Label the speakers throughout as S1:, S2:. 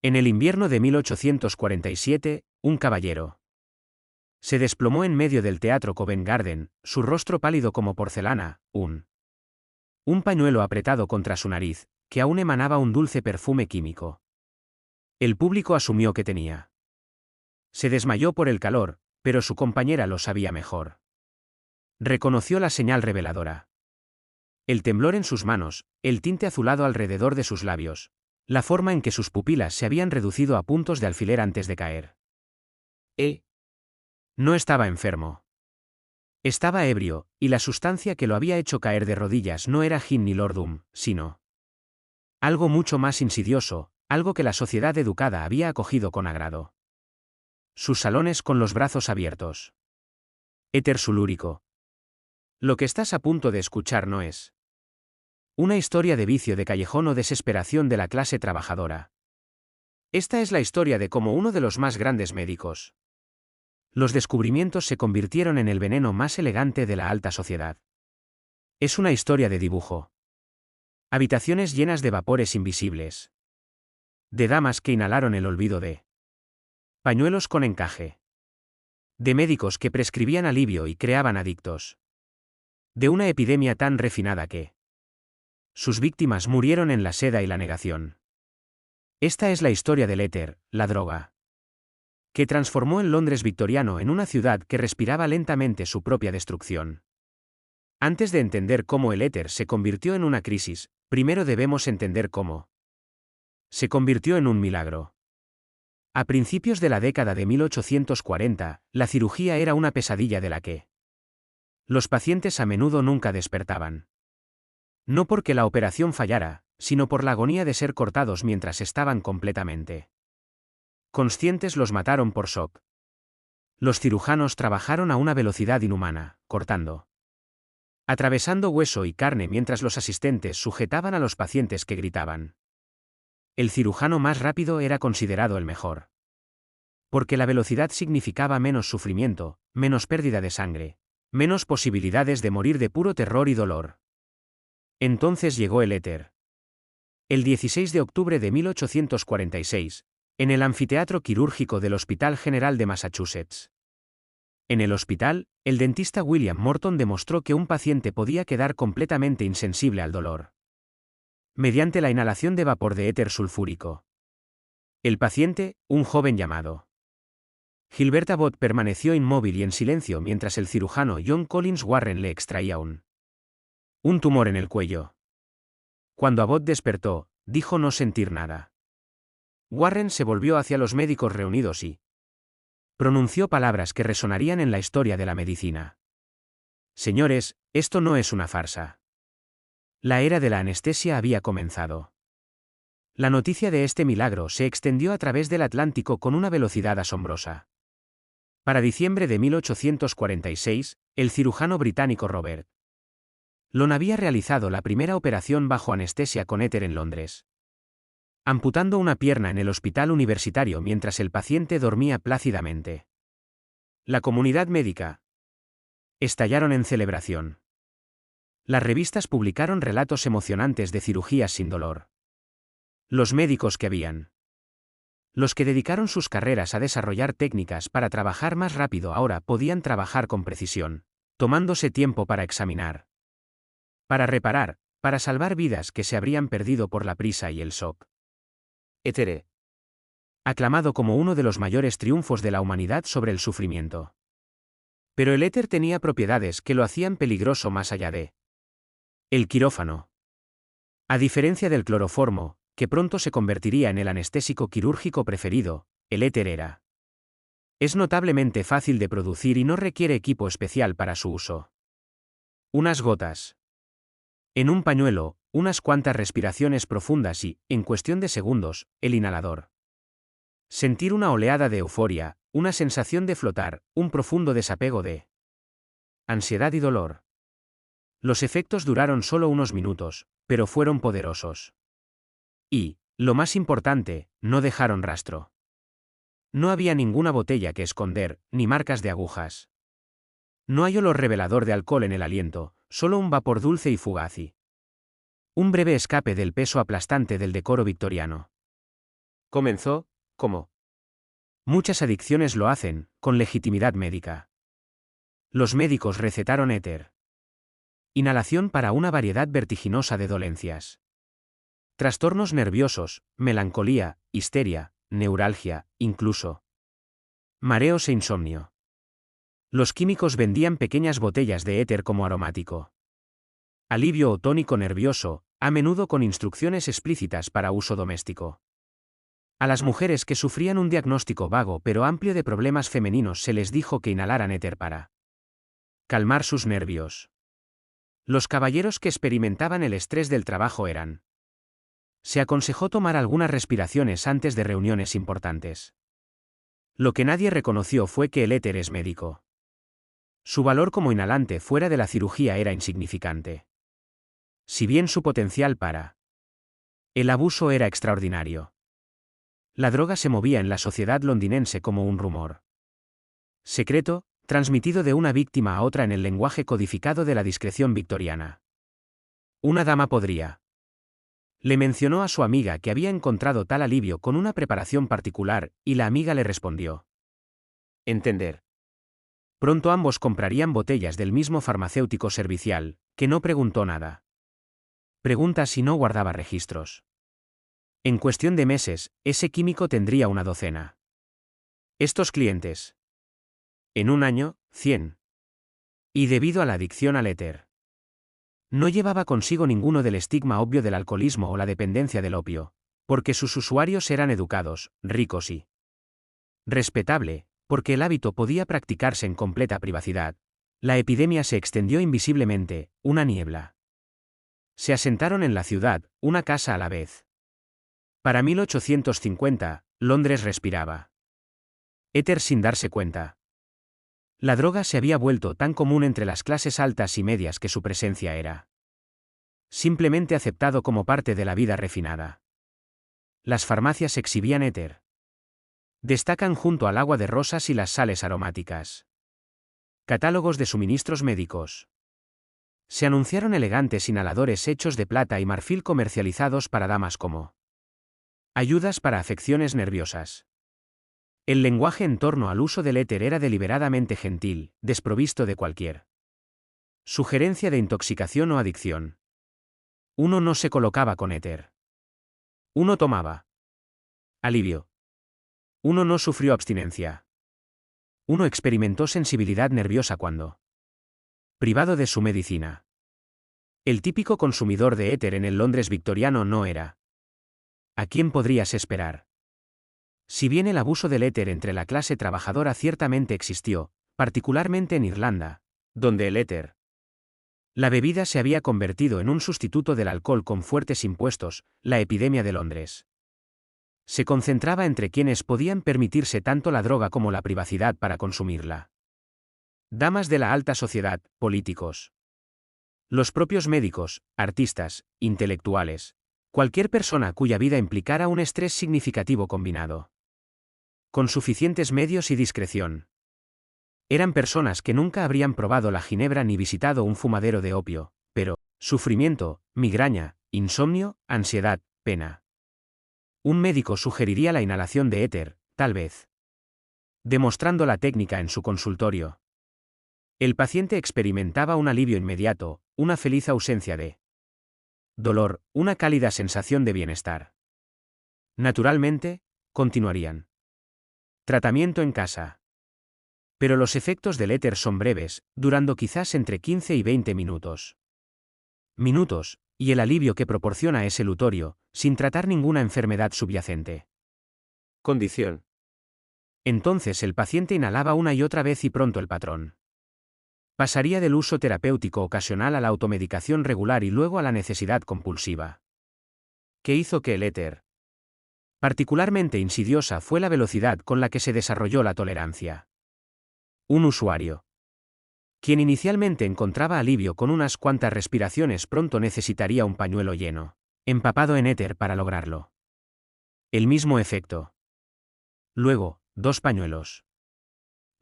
S1: En el invierno de 1847, un caballero se desplomó en medio del teatro Covent Garden, su rostro pálido como porcelana, un pañuelo apretado contra su nariz, que aún emanaba un dulce perfume químico. El público asumió que tenía. Se desmayó por el calor, pero su compañera lo sabía mejor. Reconoció la señal reveladora. El temblor en sus manos, el tinte azulado alrededor de sus labios, la forma en que sus pupilas se habían reducido a puntos de alfiler antes de caer. No estaba enfermo. Estaba ebrio, y la sustancia que lo había hecho caer de rodillas no era gin ni lordum, sino algo mucho más insidioso, algo que la sociedad educada había acogido con agrado. Sus salones con los brazos abiertos. Éter sulúrico. Lo que estás a punto de escuchar no es una historia de vicio de callejón o desesperación de la clase trabajadora. Esta es la historia de cómo uno de los más grandes médicos. Los descubrimientos se convirtieron en el veneno más elegante de la alta sociedad. Es una historia de dibujo. Habitaciones llenas de vapores invisibles. De damas que inhalaron el olvido de pañuelos con encaje. De médicos que prescribían alivio y creaban adictos. De una epidemia tan refinada que sus víctimas murieron en la seda y la negación. Esta es la historia del éter, la droga, que transformó el Londres victoriano en una ciudad que respiraba lentamente su propia destrucción. Antes de entender cómo el éter se convirtió en una crisis, primero debemos entender cómo se convirtió en un milagro. A principios de la década de 1840, la cirugía era una pesadilla de la que los pacientes a menudo nunca despertaban. No porque la operación fallara, sino por la agonía de ser cortados mientras estaban completamente conscientes. Los mataron por shock. Los cirujanos trabajaron a una velocidad inhumana, cortando, atravesando hueso y carne mientras los asistentes sujetaban a los pacientes que gritaban. El cirujano más rápido era considerado el mejor. Porque la velocidad significaba menos sufrimiento, menos pérdida de sangre, menos posibilidades de morir de puro terror y dolor. Entonces llegó el éter. El 16 de octubre de 1846, en el anfiteatro quirúrgico del Hospital General de Massachusetts. En el hospital, el dentista William Morton demostró que un paciente podía quedar completamente insensible al dolor mediante la inhalación de vapor de éter sulfúrico. El paciente, un joven llamado Gilbert Abbott, permaneció inmóvil y en silencio mientras el cirujano John Collins Warren le extraía un tumor en el cuello. Cuando Abbott despertó, dijo no sentir nada. Warren se volvió hacia los médicos reunidos y pronunció palabras que resonarían en la historia de la medicina. Señores, esto no es una farsa. La era de la anestesia había comenzado. La noticia de este milagro se extendió a través del Atlántico con una velocidad asombrosa. Para diciembre de 1846, el cirujano británico Robert Long había realizado la primera operación bajo anestesia con éter en Londres, amputando una pierna en el hospital universitario mientras el paciente dormía plácidamente. La comunidad médica estallaron en celebración. Las revistas publicaron relatos emocionantes de cirugías sin dolor. Los médicos que habían los que dedicaron sus carreras a desarrollar técnicas para trabajar más rápido ahora podían trabajar con precisión, tomándose tiempo para examinar, para reparar, para salvar vidas que se habrían perdido por la prisa y el shock. Éter, aclamado como uno de los mayores triunfos de la humanidad sobre el sufrimiento. Pero el éter tenía propiedades que lo hacían peligroso más allá de el quirófano. A diferencia del cloroformo, que pronto se convertiría en el anestésico quirúrgico preferido, el éter es notablemente fácil de producir y no requiere equipo especial para su uso. Unas gotas en un pañuelo, unas cuantas respiraciones profundas y, en cuestión de segundos, el inhalador. Sentir una oleada de euforia, una sensación de flotar, un profundo desapego de ansiedad y dolor. Los efectos duraron solo unos minutos, pero fueron poderosos. Y, lo más importante, no dejaron rastro. No había ninguna botella que esconder, ni marcas de agujas. No hay olor revelador de alcohol en el aliento, solo un vapor dulce y fugaz y un breve escape del peso aplastante del decoro victoriano. Comenzó, como muchas adicciones lo hacen, con legitimidad médica. Los médicos recetaron éter. Inhalación para una variedad vertiginosa de dolencias. Trastornos nerviosos, melancolía, histeria, neuralgia, incluso mareos e insomnio. Los químicos vendían pequeñas botellas de éter como aromático. Alivio o tónico nervioso, a menudo con instrucciones explícitas para uso doméstico. A las mujeres que sufrían un diagnóstico vago pero amplio de problemas femeninos se les dijo que inhalaran éter para calmar sus nervios. Los caballeros que experimentaban el estrés del trabajo eran. Se aconsejó tomar algunas respiraciones antes de reuniones importantes. Lo que nadie reconoció fue que el éter es médico. Su valor como inhalante fuera de la cirugía era insignificante. Si bien su potencial para el abuso era extraordinario. La droga se movía en la sociedad londinense como un rumor secreto, transmitido de una víctima a otra en el lenguaje codificado de la discreción victoriana. Una dama podría. Le mencionó a su amiga que había encontrado tal alivio con una preparación particular, y la amiga le respondió. Entender. Pronto ambos comprarían botellas del mismo farmacéutico servicial, que no preguntó nada. Pregunta si no guardaba registros. En cuestión de meses, ese químico tendría una docena. Estos clientes. En un año, 100. Y debido a la adicción al éter. No llevaba consigo ninguno del estigma obvio del alcoholismo o la dependencia del opio, porque sus usuarios eran educados, ricos y respetable, porque el hábito podía practicarse en completa privacidad. La epidemia se extendió invisiblemente, una niebla. Se asentaron en la ciudad, una casa a la vez. Para 1850, Londres respiraba éter sin darse cuenta. La droga se había vuelto tan común entre las clases altas y medias que su presencia era simplemente aceptado como parte de la vida refinada. Las farmacias exhibían éter. Destacan junto al agua de rosas y las sales aromáticas. Catálogos de suministros médicos. Se anunciaron elegantes inhaladores hechos de plata y marfil comercializados para damas como ayudas para afecciones nerviosas. El lenguaje en torno al uso del éter era deliberadamente gentil, desprovisto de cualquier sugerencia de intoxicación o adicción. Uno no se colocaba con éter. Uno tomaba alivio. Uno no sufrió abstinencia. Uno experimentó sensibilidad nerviosa cuando privado de su medicina. El típico consumidor de éter en el Londres victoriano no era. ¿A quién podrías esperar? Si bien el abuso del éter entre la clase trabajadora ciertamente existió, particularmente en Irlanda, donde el éter, la bebida se había convertido en un sustituto del alcohol con fuertes impuestos, la epidemia de Londres se concentraba entre quienes podían permitirse tanto la droga como la privacidad para consumirla. Damas de la alta sociedad, políticos. Los propios médicos, artistas, intelectuales. Cualquier persona cuya vida implicara un estrés significativo combinado. Con suficientes medios y discreción. Eran personas que nunca habrían probado la ginebra ni visitado un fumadero de opio, pero, sufrimiento, migraña, insomnio, ansiedad, pena. Un médico sugeriría la inhalación de éter, tal vez. Demostrando la técnica en su consultorio. El paciente experimentaba un alivio inmediato, una feliz ausencia de dolor, una cálida sensación de bienestar. Naturalmente, continuarían. Tratamiento en casa. Pero los efectos del éter son breves, durando quizás entre 15 y 20 minutos. Y el alivio que proporciona es elutorio, sin tratar ninguna enfermedad subyacente. Condición. Entonces el paciente inhalaba una y otra vez y pronto el patrón pasaría del uso terapéutico ocasional a la automedicación regular y luego a la necesidad compulsiva. ¿Qué hizo que el éter? Particularmente insidiosa fue la velocidad con la que se desarrolló la tolerancia. Un usuario, quien inicialmente encontraba alivio con unas cuantas respiraciones, pronto necesitaría un pañuelo lleno, empapado en éter para lograrlo. El mismo efecto. Luego, 2 pañuelos.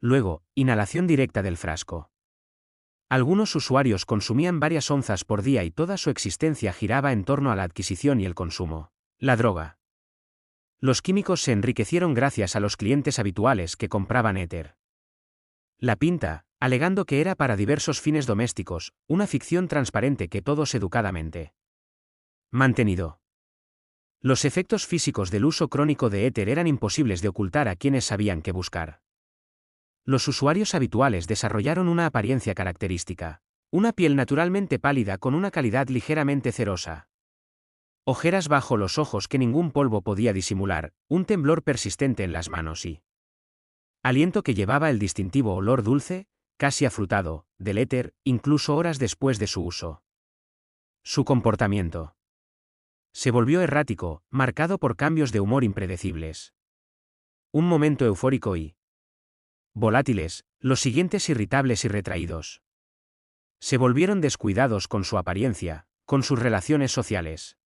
S1: Luego, inhalación directa del frasco. Algunos usuarios consumían varias onzas por día y toda su existencia giraba en torno a la adquisición y el consumo. La droga Los químicos se enriquecieron gracias a los clientes habituales que compraban éter. La pinta, alegando que era para diversos fines domésticos, una ficción transparente que todos educadamente mantenido. Los efectos físicos del uso crónico de éter eran imposibles de ocultar a quienes sabían qué buscar. Los usuarios habituales desarrollaron una apariencia característica. Una piel naturalmente pálida con una calidad ligeramente cerosa. Ojeras bajo los ojos que ningún polvo podía disimular, un temblor persistente en las manos y aliento que llevaba el distintivo olor dulce, casi afrutado, del éter, incluso horas después de su uso. Su comportamiento se volvió errático, marcado por cambios de humor impredecibles. Un momento eufórico y volátiles, los siguientes irritables y retraídos. Se volvieron descuidados con su apariencia, con sus relaciones sociales.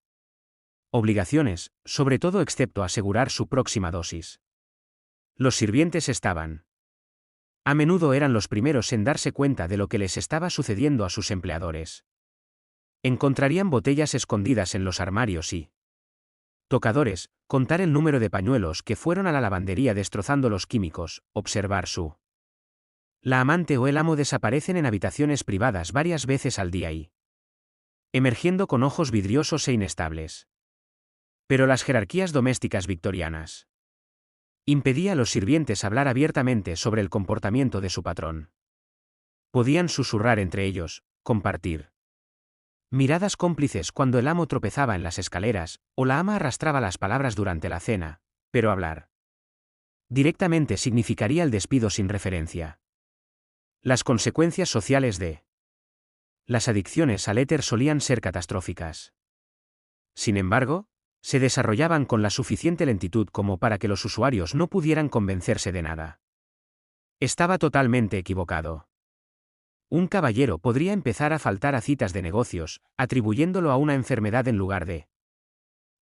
S1: Obligaciones, sobre todo excepto asegurar su próxima dosis. Los sirvientes estaban. A menudo eran los primeros en darse cuenta de lo que les estaba sucediendo a sus empleadores. Encontrarían botellas escondidas en los armarios y tocadores, contar el número de pañuelos que fueron a la lavandería destrozando los químicos, observar su la amante o el amo desaparecen en habitaciones privadas varias veces al día y emergiendo con ojos vidriosos e inestables. Pero las jerarquías domésticas victorianas impedía a los sirvientes hablar abiertamente sobre el comportamiento de su patrón. Podían susurrar entre ellos, compartir miradas cómplices cuando el amo tropezaba en las escaleras, o la ama arrastraba las palabras durante la cena, pero hablar directamente significaría el despido sin referencia. Las consecuencias sociales de las adicciones al éter solían ser catastróficas. Sin embargo, se desarrollaban con la suficiente lentitud como para que los usuarios no pudieran convencerse de nada. Estaba totalmente equivocado. Un caballero podría empezar a faltar a citas de negocios, atribuyéndolo a una enfermedad en lugar de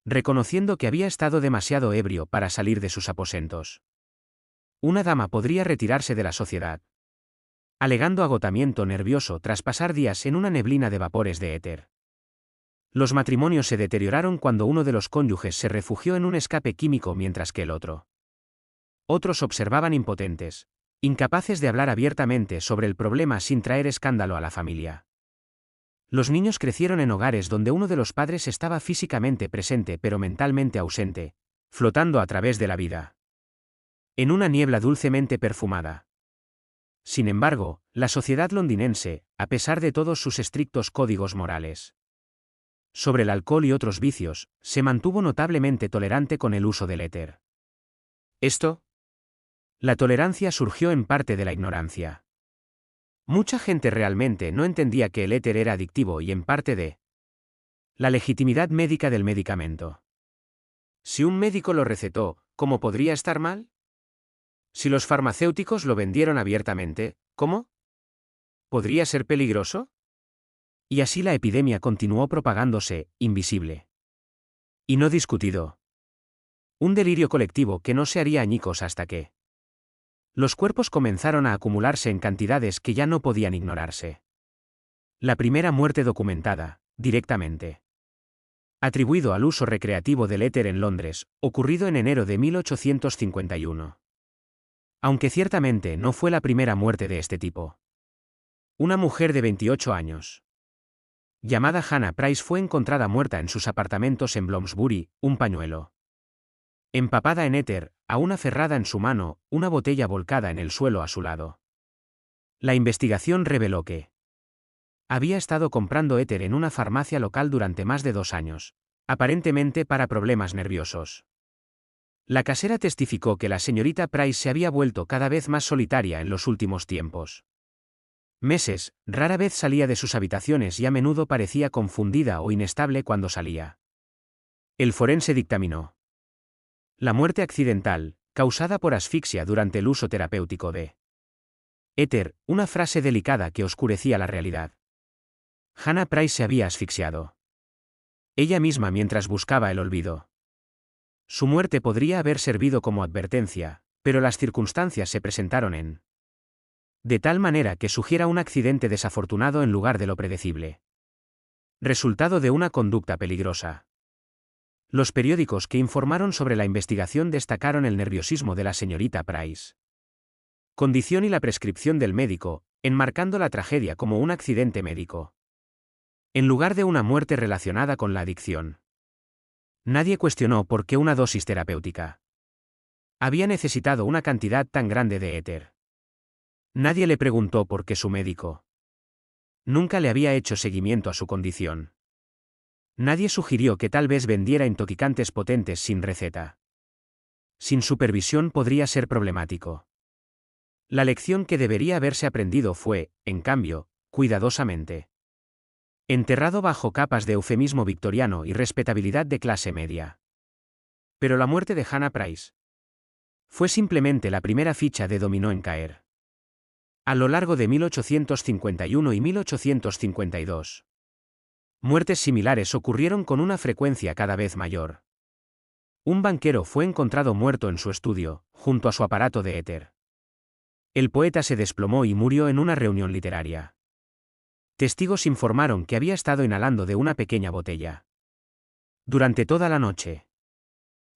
S1: reconociendo que había estado demasiado ebrio para salir de sus aposentos. Una dama podría retirarse de la sociedad, alegando agotamiento nervioso tras pasar días en una neblina de vapores de éter. Los matrimonios se deterioraron cuando uno de los cónyuges se refugió en un escape químico mientras que el otro. Otros observaban impotentes, incapaces de hablar abiertamente sobre el problema sin traer escándalo a la familia. Los niños crecieron en hogares donde uno de los padres estaba físicamente presente pero mentalmente ausente, flotando a través de la vida. En una niebla dulcemente perfumada. Sin embargo, la sociedad londinense, a pesar de todos sus estrictos códigos morales sobre el alcohol y otros vicios, se mantuvo notablemente tolerante con el uso del éter. La tolerancia surgió en parte de la ignorancia. Mucha gente realmente no entendía que el éter era adictivo y en parte de la legitimidad médica del medicamento. Si un médico lo recetó, ¿cómo podría estar mal? Si los farmacéuticos lo vendieron abiertamente, ¿cómo podría ser peligroso? Y así la epidemia continuó propagándose, invisible y no discutido. Un delirio colectivo que no se haría añicos hasta que los cuerpos comenzaron a acumularse en cantidades que ya no podían ignorarse. La primera muerte documentada, directamente atribuido al uso recreativo del éter en Londres, ocurrido en enero de 1851. Aunque ciertamente no fue la primera muerte de este tipo. Una mujer de 28 años, llamada Hannah Price, fue encontrada muerta en sus apartamentos en Bloomsbury, un pañuelo empapada en éter, aún aferrada en su mano, una botella volcada en el suelo a su lado. La investigación reveló que había estado comprando éter en una farmacia local durante más de 2 años, aparentemente para problemas nerviosos. La casera testificó que la señorita Price se había vuelto cada vez más solitaria en los últimos tiempos. Meses, rara vez salía de sus habitaciones y a menudo parecía confundida o inestable cuando salía. El forense dictaminó la muerte accidental, causada por asfixia durante el uso terapéutico de éter, una frase delicada que oscurecía la realidad. Hannah Price se había asfixiado ella misma mientras buscaba el olvido. Su muerte podría haber servido como advertencia, pero las circunstancias se presentaron de tal manera que sugiera un accidente desafortunado en lugar de lo predecible. Resultado de una conducta peligrosa. Los periódicos que informaron sobre la investigación destacaron el nerviosismo de la señorita Price. Condición y la prescripción del médico, enmarcando la tragedia como un accidente médico, en lugar de una muerte relacionada con la adicción. Nadie cuestionó por qué una dosis terapéutica había necesitado una cantidad tan grande de éter. Nadie le preguntó por qué su médico nunca le había hecho seguimiento a su condición. Nadie sugirió que tal vez vendiera intoxicantes potentes sin receta. Sin supervisión podría ser problemático. La lección que debería haberse aprendido fue, en cambio, cuidadosamente enterrado bajo capas de eufemismo victoriano y respetabilidad de clase media. Pero la muerte de Hannah Price fue simplemente la primera ficha de dominó en caer. A lo largo de 1851 y 1852, muertes similares ocurrieron con una frecuencia cada vez mayor. Un banquero fue encontrado muerto en su estudio, junto a su aparato de éter. El poeta se desplomó y murió en una reunión literaria. Testigos informaron que había estado inhalando de una pequeña botella durante toda la noche.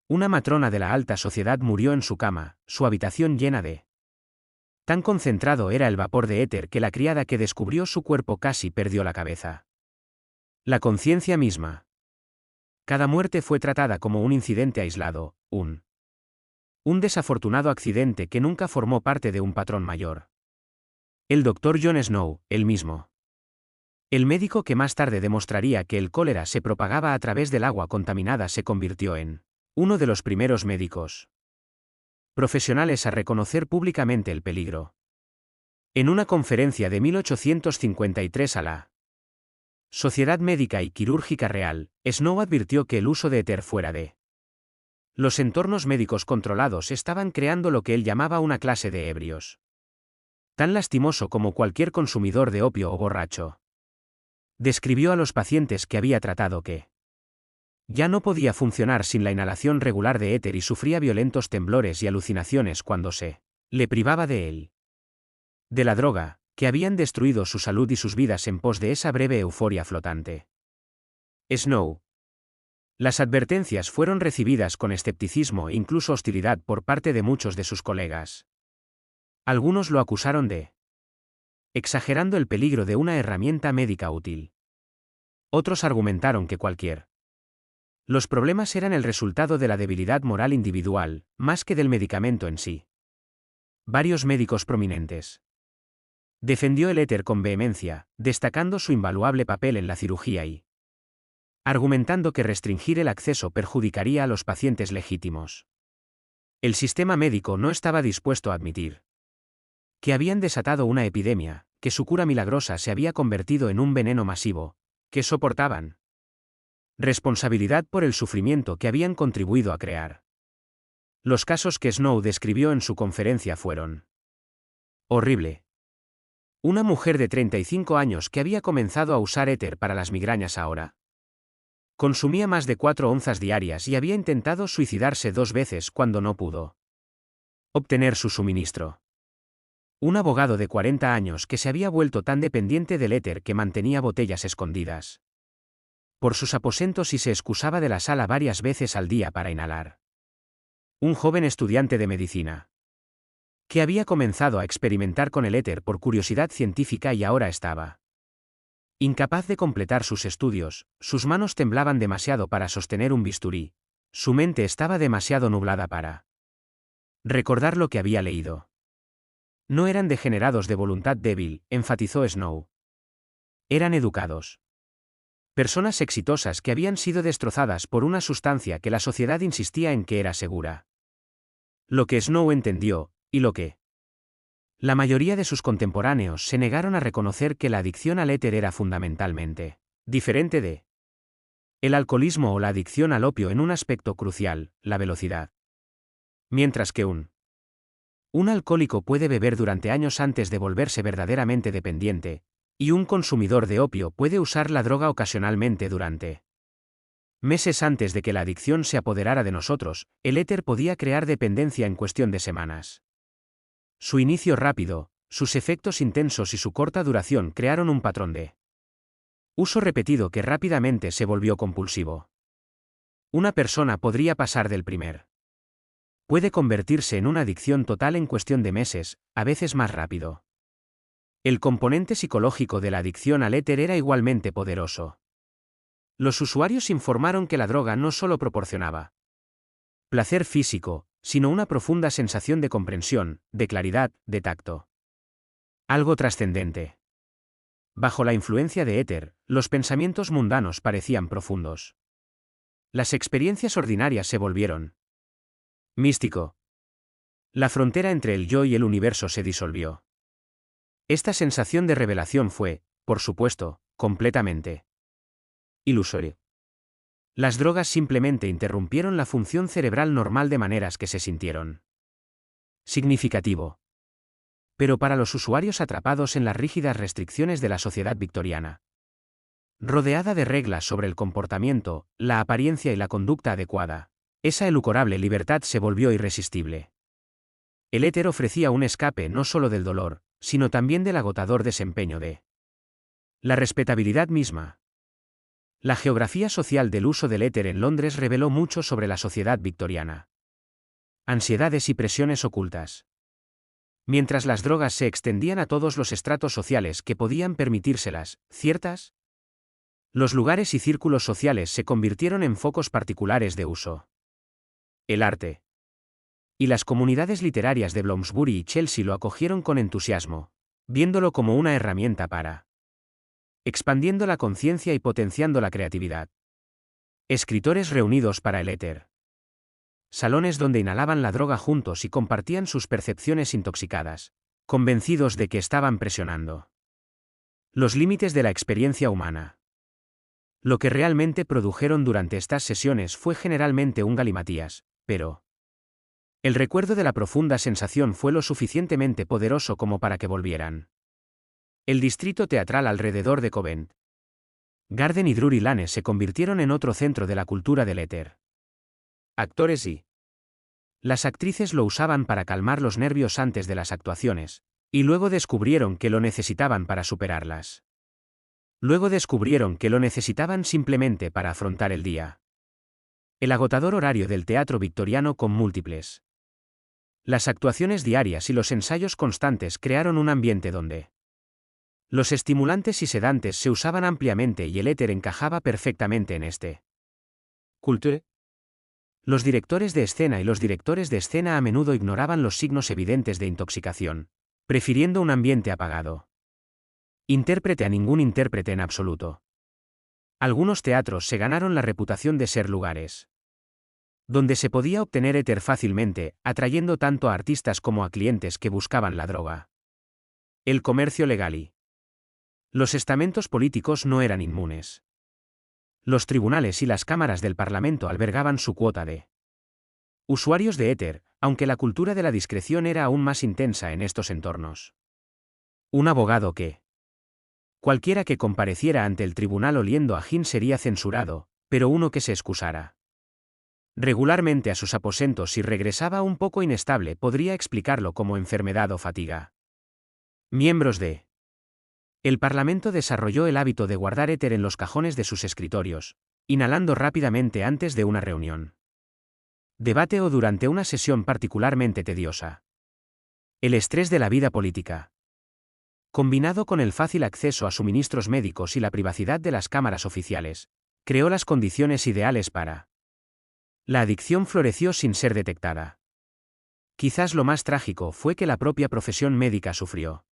S1: Una matrona de la alta sociedad murió en su cama, su habitación llena de... Tan concentrado era el vapor de éter que la criada que descubrió su cuerpo casi perdió la cabeza. La conciencia misma. Cada muerte fue tratada como un incidente aislado, un desafortunado accidente que nunca formó parte de un patrón mayor. El doctor John Snow, el mismo. El médico que más tarde demostraría que el cólera se propagaba a través del agua contaminada se convirtió en uno de los primeros médicos profesionales a reconocer públicamente el peligro. En una conferencia de 1853 a la Sociedad Médica y Quirúrgica Real, Snow advirtió que el uso de éter fuera de los entornos médicos controlados estaban creando lo que él llamaba una clase de ebrios, tan lastimoso como cualquier consumidor de opio o borracho. Describió a los pacientes que había tratado que ya no podía funcionar sin la inhalación regular de éter y sufría violentos temblores y alucinaciones cuando se le privaba de él. De la droga, que habían destruido su salud y sus vidas en pos de esa breve euforia flotante. Snow. Las advertencias fueron recibidas con escepticismo e incluso hostilidad por parte de muchos de sus colegas. Algunos lo acusaron de exagerando el peligro de una herramienta médica útil. Otros argumentaron que los problemas eran el resultado de la debilidad moral individual, más que del medicamento en sí. Varios médicos prominentes defendió el éter con vehemencia, destacando su invaluable papel en la cirugía y argumentando que restringir el acceso perjudicaría a los pacientes legítimos. El sistema médico no estaba dispuesto a admitir que habían desatado una epidemia, que su cura milagrosa se había convertido en un veneno masivo, que soportaban responsabilidad por el sufrimiento que habían contribuido a crear. Los casos que Snow describió en su conferencia fueron horrible. Una mujer de 35 años que había comenzado a usar éter para las migrañas ahora consumía más de 4 onzas diarias y había intentado suicidarse 2 veces cuando no pudo obtener su suministro. Un abogado de 40 años que se había vuelto tan dependiente del éter que mantenía botellas escondidas por sus aposentos y se excusaba de la sala varias veces al día para inhalar. Un joven estudiante de medicina que había comenzado a experimentar con el éter por curiosidad científica y ahora estaba incapaz de completar sus estudios, sus manos temblaban demasiado para sostener un bisturí, su mente estaba demasiado nublada para recordar lo que había leído. No eran degenerados de voluntad débil, enfatizó Snow. Eran educados. Personas exitosas que habían sido destrozadas por una sustancia que la sociedad insistía en que era segura. Lo que Snow entendió, y lo que la mayoría de sus contemporáneos se negaron a reconocer que la adicción al éter era fundamentalmente diferente de el alcoholismo o la adicción al opio en un aspecto crucial, la velocidad. Mientras que un alcohólico puede beber durante años antes de volverse verdaderamente dependiente, y un consumidor de opio puede usar la droga ocasionalmente durante meses antes de que la adicción se apoderara de nosotros, el éter podía crear dependencia en cuestión de semanas. Su inicio rápido, sus efectos intensos y su corta duración crearon un patrón de uso repetido que rápidamente se volvió compulsivo. Una persona podría pasar del primer. Puede convertirse en una adicción total en cuestión de meses, a veces más rápido. El componente psicológico de la adicción al éter era igualmente poderoso. Los usuarios informaron que la droga no solo proporcionaba placer físico, sino una profunda sensación de comprensión, de claridad, de tacto. Algo trascendente. Bajo la influencia de éter, los pensamientos mundanos parecían profundos. Las experiencias ordinarias se volvieron místico. La frontera entre el yo y el universo se disolvió. Esta sensación de revelación fue, por supuesto, completamente ilusoria. Las drogas simplemente interrumpieron la función cerebral normal de maneras que se sintieron significativo. Pero para los usuarios atrapados en las rígidas restricciones de la sociedad victoriana, rodeada de reglas sobre el comportamiento, la apariencia y la conducta adecuada, esa elucorable libertad se volvió irresistible. El éter ofrecía un escape no solo del dolor, sino también del agotador desempeño de la respetabilidad misma. La geografía social del uso del éter en Londres reveló mucho sobre la sociedad victoriana. Ansiedades y presiones ocultas. Mientras las drogas se extendían a todos los estratos sociales que podían permitírselas, ciertas, los lugares y círculos sociales se convirtieron en focos particulares de uso. El arte y las comunidades literarias de Bloomsbury y Chelsea lo acogieron con entusiasmo, viéndolo como una herramienta para expandiendo la conciencia y potenciando la creatividad. Escritores reunidos para el éter. Salones donde inhalaban la droga juntos y compartían sus percepciones intoxicadas, convencidos de que estaban presionando los límites de la experiencia humana. Lo que realmente produjeron durante estas sesiones fue generalmente un galimatías, pero el recuerdo de la profunda sensación fue lo suficientemente poderoso como para que volvieran. El distrito teatral alrededor de Covent Garden y Drury Lane se convirtieron en otro centro de la cultura del éter. Actores y las actrices lo usaban para calmar los nervios antes de las actuaciones, y luego descubrieron que lo necesitaban para superarlas. Luego descubrieron que lo necesitaban simplemente para afrontar el día. El agotador horario del teatro victoriano con múltiples. Las actuaciones diarias y los ensayos constantes crearon un ambiente donde los estimulantes y sedantes se usaban ampliamente y el éter encajaba perfectamente en este culture. Los directores de escena y los directores de escena a menudo ignoraban los signos evidentes de intoxicación, prefiriendo un ambiente apagado. Intérprete a ningún intérprete en absoluto. Algunos teatros se ganaron la reputación de ser lugares donde se podía obtener éter fácilmente, atrayendo tanto a artistas como a clientes que buscaban la droga. El comercio legal y los estamentos políticos no eran inmunes. Los tribunales y las cámaras del Parlamento albergaban su cuota de usuarios de éter, aunque la cultura de la discreción era aún más intensa en estos entornos. Un abogado que cualquiera que compareciera ante el tribunal oliendo a gin sería censurado, pero uno que se excusara regularmente a sus aposentos si regresaba un poco inestable podría explicarlo como enfermedad o fatiga. Miembros de el Parlamento desarrolló el hábito de guardar éter en los cajones de sus escritorios, inhalando rápidamente antes de una reunión, debate o durante una sesión particularmente tediosa. El estrés de la vida política, combinado con el fácil acceso a suministros médicos y la privacidad de las cámaras oficiales, creó las condiciones ideales para la adicción floreció sin ser detectada. Quizás lo más trágico fue que la propia profesión médica sufrió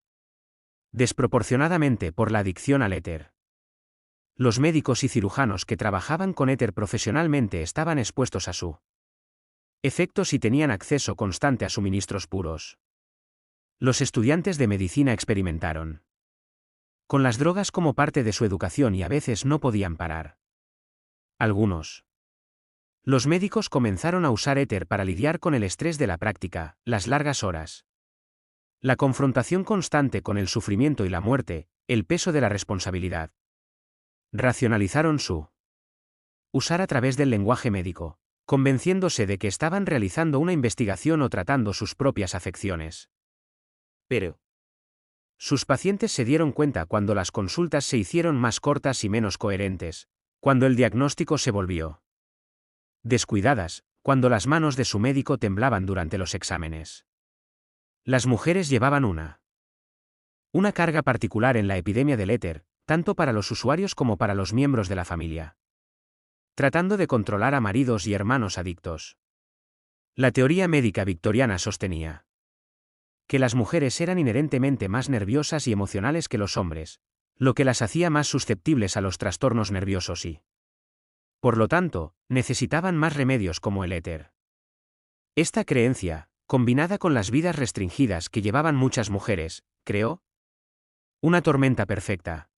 S1: desproporcionadamente por la adicción al éter. Los médicos y cirujanos que trabajaban con éter profesionalmente estaban expuestos a su efectos y tenían acceso constante a suministros puros. Los estudiantes de medicina experimentaron con las drogas como parte de su educación y a veces no podían parar. Algunos. Los médicos comenzaron a usar éter para lidiar con el estrés de la práctica, las largas horas, la confrontación constante con el sufrimiento y la muerte, el peso de la responsabilidad. Racionalizaron su usar a través del lenguaje médico, convenciéndose de que estaban realizando una investigación o tratando sus propias afecciones. Pero sus pacientes se dieron cuenta cuando las consultas se hicieron más cortas y menos coherentes, cuando el diagnóstico se volvió descuidadas, cuando las manos de su médico temblaban durante los exámenes. Las mujeres llevaban una carga particular en la epidemia del éter, tanto para los usuarios como para los miembros de la familia. Tratando de controlar a maridos y hermanos adictos. La teoría médica victoriana sostenía que las mujeres eran inherentemente más nerviosas y emocionales que los hombres, lo que las hacía más susceptibles a los trastornos nerviosos y, por lo tanto, necesitaban más remedios como el éter. Esta creencia, combinada con las vidas restringidas que llevaban muchas mujeres, creó una tormenta perfecta.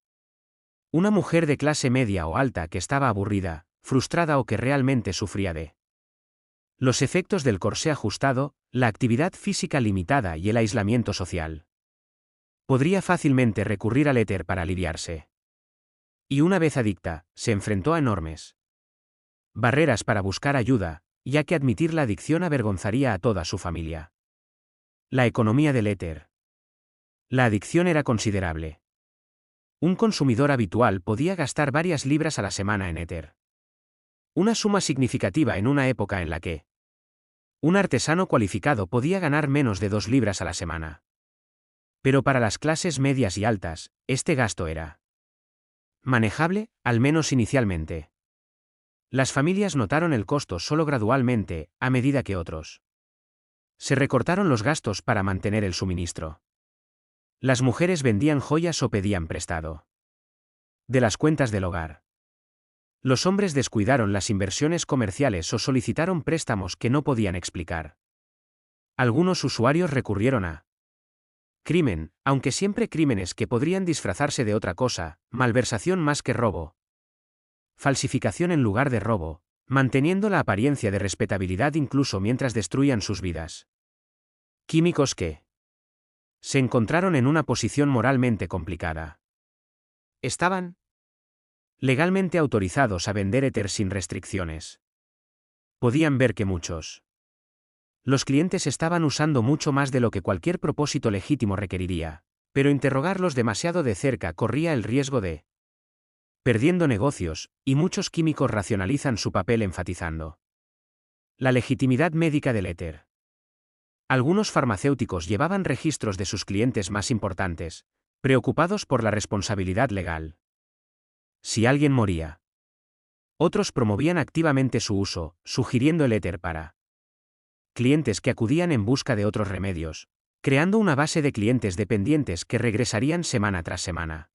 S1: Una mujer de clase media o alta que estaba aburrida, frustrada o que realmente sufría de los efectos del corsé ajustado, la actividad física limitada y el aislamiento social. Podría fácilmente recurrir al éter para aliviarse. Y una vez adicta, se enfrentó a enormes barreras para buscar ayuda, ya que admitir la adicción avergonzaría a toda su familia. La economía del éter. La adicción era considerable. Un consumidor habitual podía gastar varias libras a la semana en éter. Una suma significativa en una época en la que un artesano cualificado podía ganar menos de 2 libras a la semana. Pero para las clases medias y altas, este gasto era manejable, al menos inicialmente. Las familias notaron el costo solo gradualmente, a medida que otros se recortaron los gastos para mantener el suministro. Las mujeres vendían joyas o pedían prestado de las cuentas del hogar. Los hombres descuidaron las inversiones comerciales o solicitaron préstamos que no podían explicar. Algunos usuarios recurrieron a crimen, aunque siempre crímenes que podrían disfrazarse de otra cosa, malversación más que robo, falsificación en lugar de robo, manteniendo la apariencia de respetabilidad incluso mientras destruían sus vidas. Químicos que se encontraron en una posición moralmente complicada. Estaban legalmente autorizados a vender éter sin restricciones. Podían ver que los clientes estaban usando mucho más de lo que cualquier propósito legítimo requeriría, pero interrogarlos demasiado de cerca corría el riesgo de perdiendo negocios, y muchos químicos racionalizan su papel enfatizando la legitimidad médica del éter. Algunos farmacéuticos llevaban registros de sus clientes más importantes, preocupados por la responsabilidad legal. Si alguien moría, otros promovían activamente su uso, sugiriendo el éter para clientes que acudían en busca de otros remedios, creando una base de clientes dependientes que regresarían semana tras semana.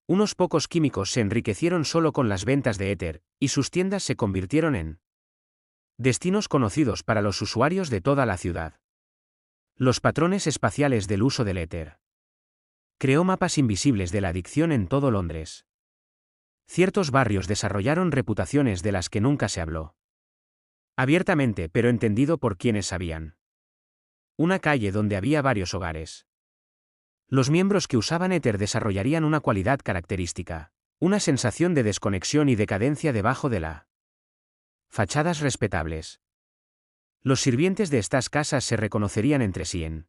S1: Unos pocos químicos se enriquecieron solo con las ventas de éter, y sus tiendas se convirtieron en destinos conocidos para los usuarios de toda la ciudad. Los patrones espaciales del uso del éter. Creó mapas invisibles de la adicción en todo Londres. Ciertos barrios desarrollaron reputaciones de las que nunca se habló abiertamente, pero entendido por quienes sabían. Una calle donde había varios hogares. Los miembros que usaban éter desarrollarían una cualidad característica, una sensación de desconexión y decadencia debajo de la fachadas respetables. Los sirvientes de estas casas se reconocerían entre sí en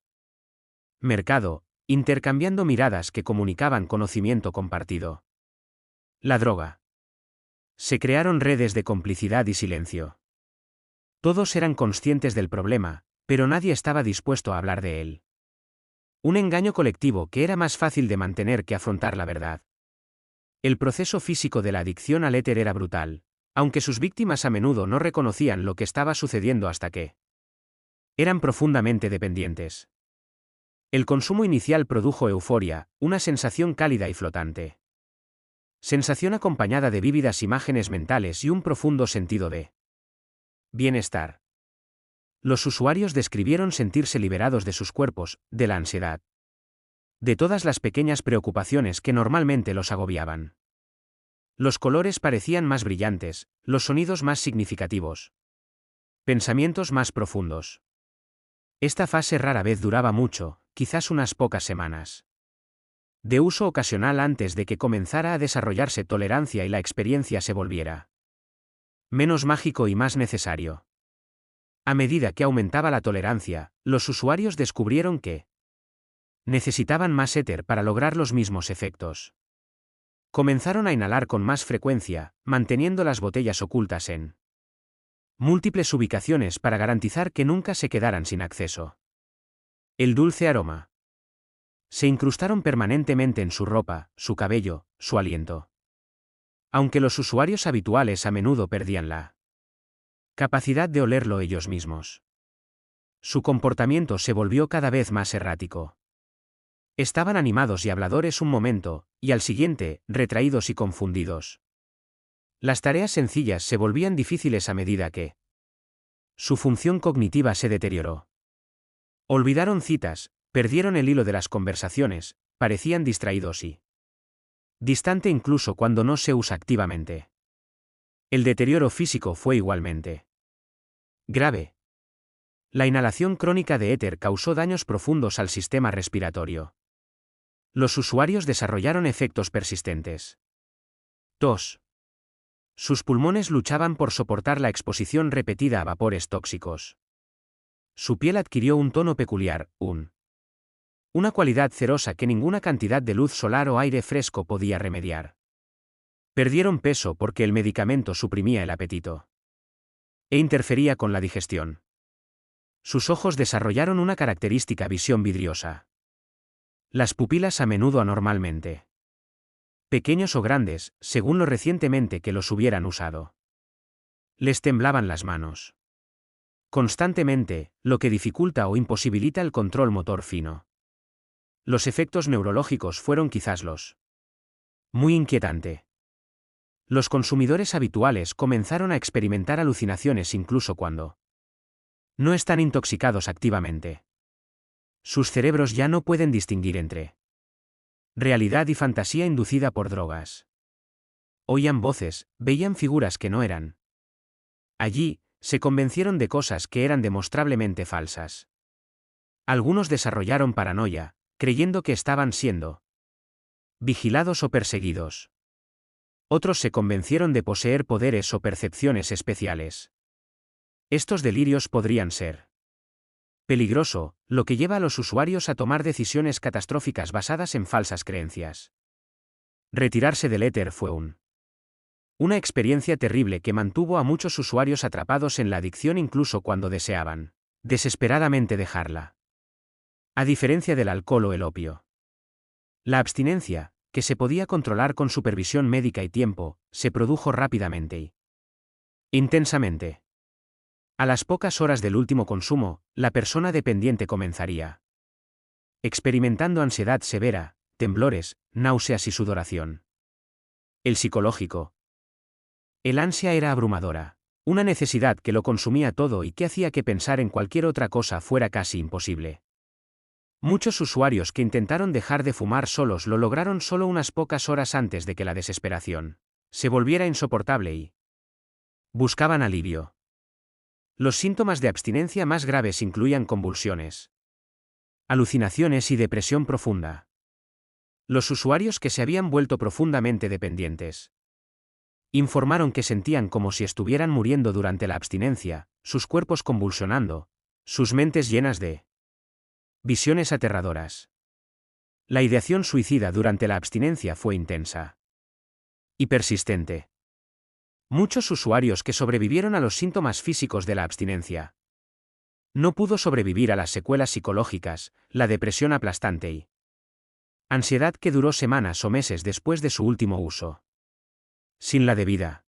S1: mercado, intercambiando miradas que comunicaban conocimiento compartido. La droga. Se crearon redes de complicidad y silencio. Todos eran conscientes del problema, pero nadie estaba dispuesto a hablar de él. Un engaño colectivo que era más fácil de mantener que afrontar la verdad. El proceso físico de la adicción al éter era brutal, aunque sus víctimas a menudo no reconocían lo que estaba sucediendo hasta que eran profundamente dependientes. El consumo inicial produjo euforia, una sensación cálida y flotante. Sensación acompañada de vívidas imágenes mentales y un profundo sentido de bienestar. Los usuarios describieron sentirse liberados de sus cuerpos, de la ansiedad, de todas las pequeñas preocupaciones que normalmente los agobiaban. Los colores parecían más brillantes, los sonidos más significativos, pensamientos más profundos. Esta fase rara vez duraba mucho, quizás unas pocas semanas. De uso ocasional antes de que comenzara a desarrollarse tolerancia y la experiencia se volviera menos mágico y más necesario. A medida que aumentaba la tolerancia, los usuarios descubrieron que necesitaban más éter para lograr los mismos efectos. Comenzaron a inhalar con más frecuencia, manteniendo las botellas ocultas en múltiples ubicaciones para garantizar que nunca se quedaran sin acceso. El dulce aroma. Se incrustaron permanentemente en su ropa, su cabello, su aliento. Aunque los usuarios habituales a menudo perdían la capacidad de olerlo ellos mismos. Su comportamiento se volvió cada vez más errático. Estaban animados y habladores un momento, y al siguiente, retraídos y confundidos. Las tareas sencillas se volvían difíciles a medida que su función cognitiva se deterioró. Olvidaron citas, perdieron el hilo de las conversaciones, parecían distraídos y distante incluso cuando no se usa activamente. El deterioro físico fue igualmente grave. La inhalación crónica de éter causó daños profundos al sistema respiratorio. Los usuarios desarrollaron efectos persistentes. Tos. Sus pulmones luchaban por soportar la exposición repetida a vapores tóxicos. Su piel adquirió un tono peculiar, una cualidad cerosa que ninguna cantidad de luz solar o aire fresco podía remediar. Perdieron peso porque el medicamento suprimía el apetito e interfería con la digestión. Sus ojos desarrollaron una característica visión vidriosa. Las pupilas a menudo anormalmente pequeños o grandes, según lo recientemente que los hubieran usado. Les temblaban las manos constantemente, lo que dificulta o imposibilita el control motor fino. Los efectos neurológicos fueron quizás los muy inquietante. Los consumidores habituales comenzaron a experimentar alucinaciones incluso cuando no están intoxicados activamente. Sus cerebros ya no pueden distinguir entre realidad y fantasía inducida por drogas. Oían voces, veían figuras que no eran allí, se convencieron de cosas que eran demostrablemente falsas. Algunos desarrollaron paranoia, creyendo que estaban siendo vigilados o perseguidos. Otros se convencieron de poseer poderes o percepciones especiales. Estos delirios podrían ser peligroso, lo que lleva a los usuarios a tomar decisiones catastróficas basadas en falsas creencias. Retirarse del éter fue una experiencia terrible que mantuvo a muchos usuarios atrapados en la adicción incluso cuando deseaban desesperadamente dejarla. A diferencia del alcohol o el opio. La abstinencia, que se podía controlar con supervisión médica y tiempo, se produjo rápidamente y intensamente. A las pocas horas del último consumo, la persona dependiente comenzaría experimentando ansiedad severa, temblores, náuseas y sudoración. El psicológico. El ansia era abrumadora, una necesidad que lo consumía todo y que hacía que pensar en cualquier otra cosa fuera casi imposible. Muchos usuarios que intentaron dejar de fumar solos lo lograron solo unas pocas horas antes de que la desesperación se volviera insoportable y buscaban alivio. Los síntomas de abstinencia más graves incluían convulsiones, alucinaciones y depresión profunda. Los usuarios que se habían vuelto profundamente dependientes informaron que sentían como si estuvieran muriendo durante la abstinencia, sus cuerpos convulsionando, sus mentes llenas de visiones aterradoras. La ideación suicida durante la abstinencia fue intensa y persistente. Muchos usuarios que sobrevivieron a los síntomas físicos de la abstinencia no pudo sobrevivir a las secuelas psicológicas, la depresión aplastante y ansiedad que duró semanas o meses después de su último uso. Sin la debida.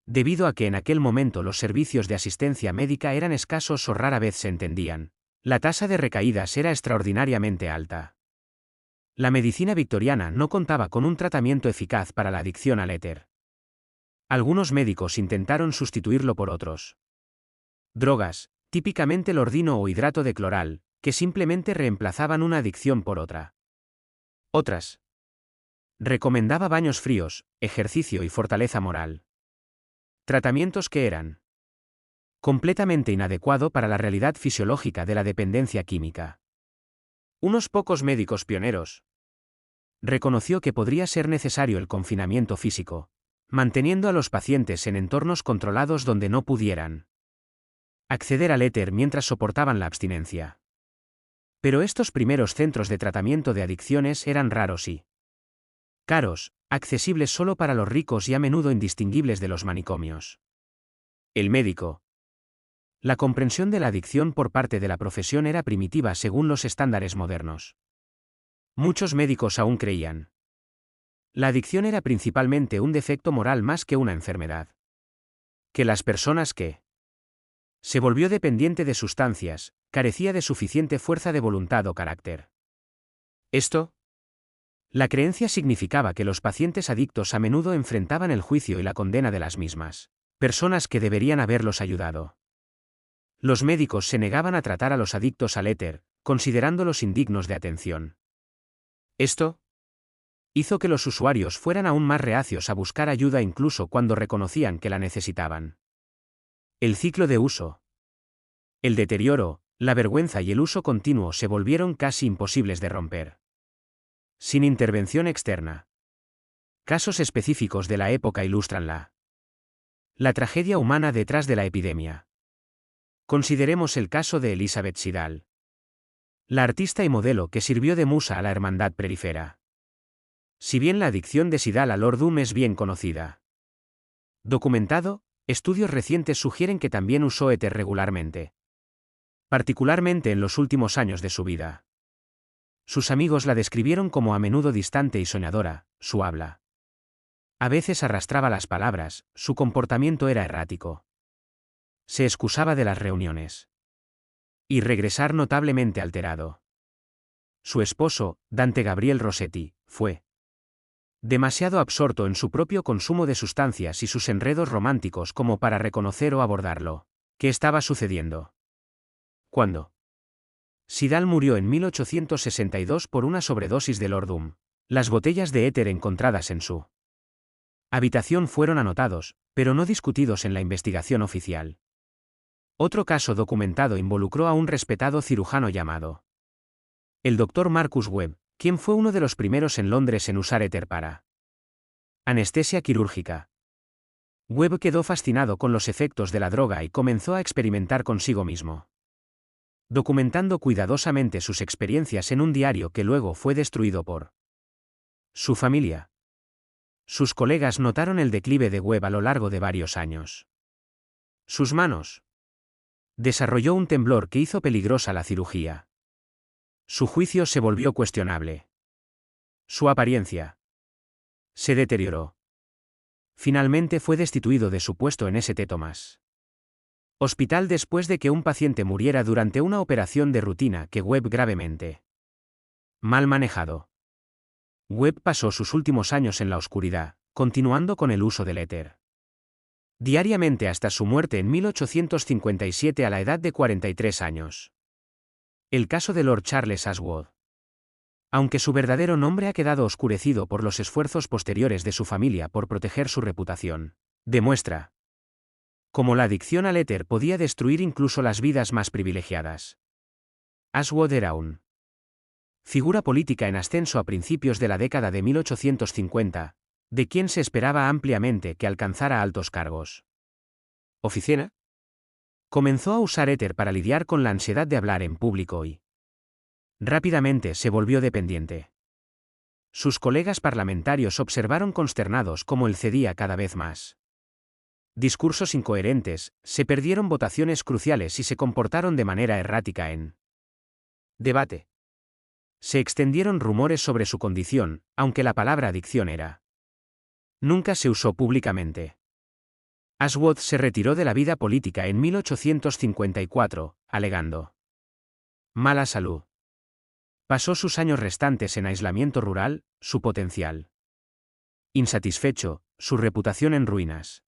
S1: Debido a que en aquel momento los servicios de asistencia médica eran escasos o rara vez se entendían, la tasa de recaídas era extraordinariamente alta. La medicina victoriana no contaba con un tratamiento eficaz para la adicción al éter. Algunos médicos intentaron sustituirlo por otros drogas, típicamente el ordino o hidrato de cloral, que simplemente reemplazaban una adicción por otra. Otras. Recomendaba baños fríos, ejercicio y fortaleza moral. Tratamientos que eran completamente inadecuado para la realidad fisiológica de la dependencia química. Unos pocos médicos pioneros reconoció que podría ser necesario el confinamiento físico, manteniendo a los pacientes en entornos controlados donde no pudieran acceder al éter mientras soportaban la abstinencia. Pero estos primeros centros de tratamiento de adicciones eran raros y Caros, accesibles solo para los ricos y a menudo indistinguibles de los manicomios. El médico. La comprensión de la adicción por parte de la profesión era primitiva según los estándares modernos. Muchos médicos aún creían. La adicción era principalmente un defecto moral más que una enfermedad. Que las personas que se volvió dependiente de sustancias, carecía de suficiente fuerza de voluntad o carácter. Esto, la creencia significaba que los pacientes adictos a menudo enfrentaban el juicio y la condena de las mismas personas que deberían haberlos ayudado. Los médicos se negaban a tratar a los adictos al éter, considerándolos indignos de atención. Esto hizo que los usuarios fueran aún más reacios a buscar ayuda incluso cuando reconocían que la necesitaban. El ciclo de uso. El deterioro, la vergüenza y el uso continuo se volvieron casi imposibles de romper. Sin intervención externa. Casos específicos de la época ilustran la tragedia humana detrás de la epidemia. Consideremos el caso de Elizabeth Siddal, la artista y modelo que sirvió de musa a la hermandad prelífera. Si bien la adicción de Siddal al Ordum es bien conocida, documentado, estudios recientes sugieren que también usó éter regularmente, particularmente en los últimos años de su vida. Sus amigos la describieron como a menudo distante y soñadora, su habla a veces arrastraba las palabras, su comportamiento era errático. Se excusaba de las reuniones y regresar notablemente alterado. Su esposo, Dante Gabriel Rossetti, fue demasiado absorto en su propio consumo de sustancias y sus enredos románticos como para reconocer o abordarlo. ¿Qué estaba sucediendo? ¿Cuándo? Siddal murió en 1862 por una sobredosis de Ordum. Las botellas de éter encontradas en su habitación fueron anotados, pero no discutidos en la investigación oficial. Otro caso documentado involucró a un respetado cirujano llamado el Dr. Marcus Webb, quien fue uno de los primeros en Londres en usar éter para anestesia quirúrgica. Webb quedó fascinado con los efectos de la droga y comenzó a experimentar consigo mismo, documentando cuidadosamente sus experiencias en un diario que luego fue destruido por su familia. Sus colegas notaron el declive de Webb a lo largo de varios años. Sus manos. Desarrolló un temblor que hizo peligrosa la cirugía. Su juicio se volvió cuestionable. Su apariencia se deterioró. Finalmente fue destituido de su puesto en St. Thomas' Hospital después de que un paciente muriera durante una operación de rutina que Webb gravemente mal manejado. Webb pasó sus últimos años en la oscuridad, continuando con el uso del éter diariamente hasta su muerte en 1857 a la edad de 43 años. El caso de Lord Charles Ashwood. Aunque su verdadero nombre ha quedado oscurecido por los esfuerzos posteriores de su familia por proteger su reputación, demuestra cómo la adicción al éter podía destruir incluso las vidas más privilegiadas. Ashwood era un figura política en ascenso a principios de la década de 1850, de quien se esperaba ampliamente que alcanzara altos cargos. ¿Oficina? Comenzó a usar éter para lidiar con la ansiedad de hablar en público y rápidamente se volvió dependiente. Sus colegas parlamentarios observaron consternados cómo él cedía cada vez más. Discursos incoherentes, se perdieron votaciones cruciales y se comportaron de manera errática en debate. Se extendieron rumores sobre su condición, aunque la palabra adicción nunca se usó públicamente. Ashwood se retiró de la vida política en 1854, alegando mala salud. Pasó sus años restantes en aislamiento rural, su potencial insatisfecho, su reputación en ruinas.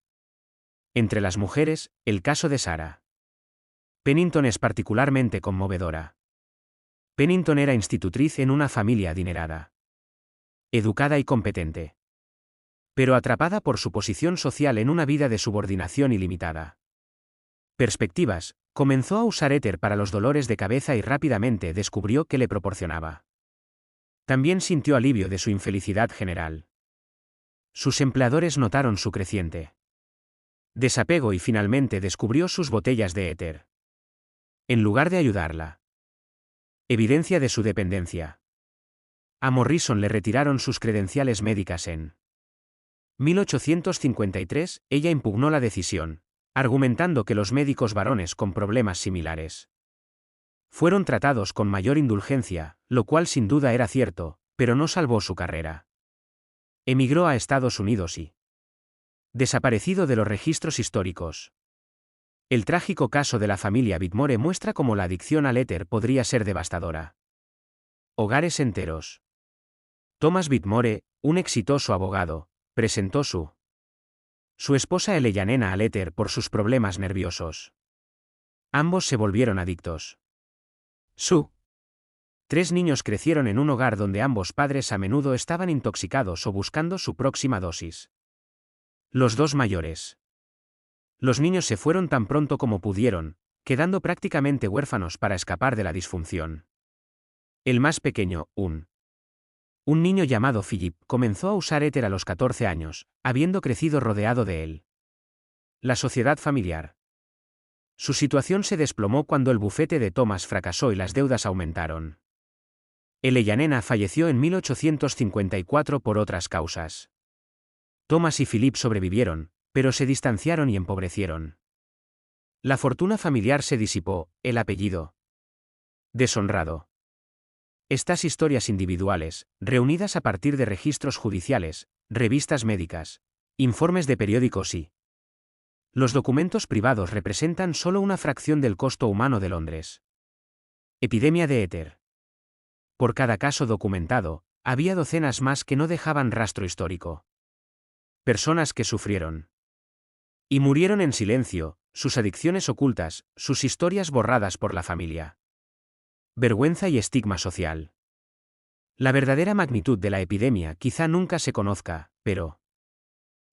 S1: Entre las mujeres, el caso de Sarah Pennington es particularmente conmovedora. Pennington era institutriz en una familia adinerada, educada y competente, pero atrapada por su posición social en una vida de subordinación ilimitada. Perspectivas, comenzó a usar éter para los dolores de cabeza y rápidamente descubrió que le proporcionaba. También sintió alivio de su infelicidad general. Sus empleadores notaron su creciente desapego y finalmente descubrió sus botellas de éter. En lugar de ayudarla. Evidencia de su dependencia. A Morrison le retiraron sus credenciales médicas en 1853, ella impugnó la decisión, argumentando que los médicos varones con problemas similares fueron tratados con mayor indulgencia, lo cual sin duda era cierto, pero no salvó su carrera. Emigró a Estados Unidos y desaparecido de los registros históricos. El trágico caso de la familia Whitmore muestra cómo la adicción al éter podría ser devastadora. Hogares enteros. Thomas Whitmore, un exitoso abogado, presentó su esposa Eleanor al éter por sus problemas nerviosos. Ambos se volvieron adictos. Sus 3 niños crecieron en un hogar donde ambos padres a menudo estaban intoxicados o buscando su próxima dosis. Los 2 mayores. Los niños se fueron tan pronto como pudieron, quedando prácticamente huérfanos para escapar de la disfunción. El más pequeño, un niño llamado Philip, comenzó a usar éter a los 14 años, habiendo crecido rodeado de él. La sociedad familiar. Su situación se desplomó cuando el bufete de Thomas fracasó y las deudas aumentaron. Eleanor falleció en 1854 por otras causas. Thomas y Philip sobrevivieron, pero se distanciaron y empobrecieron. La fortuna familiar se disipó, el apellido deshonrado. Estas historias individuales, reunidas a partir de registros judiciales, revistas médicas, informes de periódicos y los documentos privados representan solo una fracción del costo humano de Londres. Epidemia de éter. Por cada caso documentado, había docenas más que no dejaban rastro histórico. Personas que sufrieron y murieron en silencio, sus adicciones ocultas, sus historias borradas por la familia. Vergüenza y estigma social. La verdadera magnitud de la epidemia quizá nunca se conozca, pero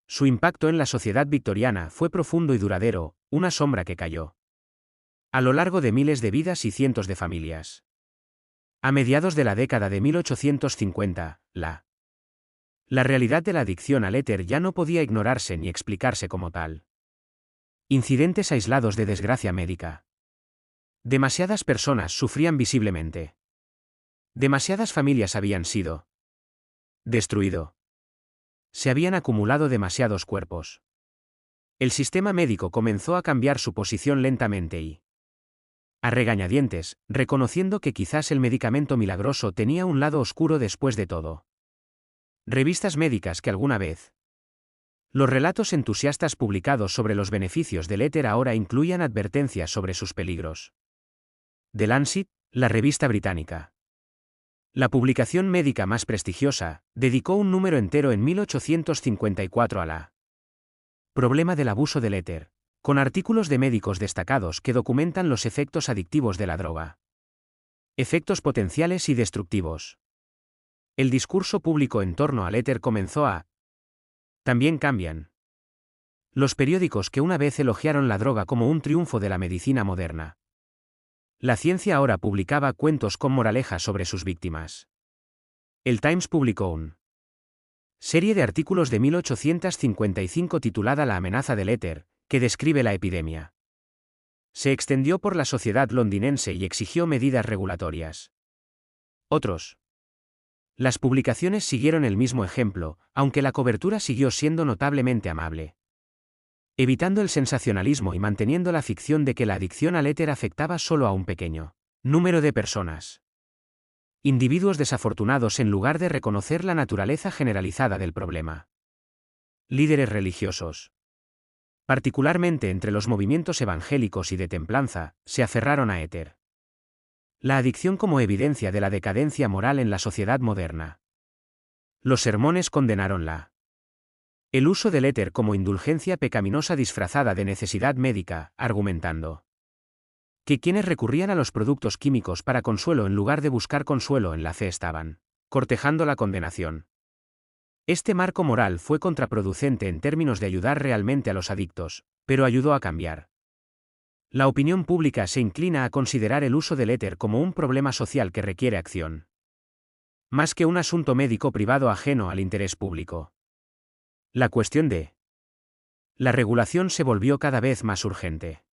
S1: su impacto en la sociedad victoriana fue profundo y duradero, una sombra que cayó a lo largo de miles de vidas y cientos de familias. A mediados de la década de 1850, la realidad de la adicción al éter ya no podía ignorarse ni explicarse como tal. Incidentes aislados de desgracia médica. Demasiadas personas sufrían visiblemente. Demasiadas familias habían sido destruido. Se habían acumulado demasiados cuerpos. El sistema médico comenzó a cambiar su posición lentamente y a regañadientes, reconociendo que quizás el medicamento milagroso tenía un lado oscuro después de todo. Revistas médicas que alguna vez. Los relatos entusiastas publicados sobre los beneficios del éter ahora incluían advertencias sobre sus peligros. The Lancet, la revista británica. La publicación médica más prestigiosa, dedicó un número entero en 1854 a la problema del abuso del éter, con artículos de médicos destacados que documentan los efectos adictivos de la droga. Efectos potenciales y destructivos. El discurso público en torno al éter comenzó a también cambian. Los periódicos que una vez elogiaron la droga como un triunfo de la medicina moderna. La ciencia ahora publicaba cuentos con moralejas sobre sus víctimas. El Times publicó una serie de artículos de 1855 titulada La amenaza del éter, que describe la epidemia. Se extendió por la sociedad londinense y exigió medidas regulatorias. Otros. Las publicaciones siguieron el mismo ejemplo, aunque la cobertura siguió siendo notablemente amable. Evitando el sensacionalismo y manteniendo la ficción de que la adicción al éter afectaba solo a un pequeño número de personas. Individuos desafortunados en lugar de reconocer la naturaleza generalizada del problema. Líderes religiosos. Particularmente entre los movimientos evangélicos y de templanza, se aferraron a éter. La adicción como evidencia de la decadencia moral en la sociedad moderna. Los sermones condenaron el uso del éter como indulgencia pecaminosa disfrazada de necesidad médica, argumentando que quienes recurrían a los productos químicos para consuelo en lugar de buscar consuelo en la fe estaban cortejando la condenación. Este marco moral fue contraproducente en términos de ayudar realmente a los adictos, pero ayudó a cambiar. La opinión pública se inclina a considerar el uso del éter como un problema social que requiere acción, más que un asunto médico privado ajeno al interés público. La cuestión de la regulación se volvió cada vez más urgente.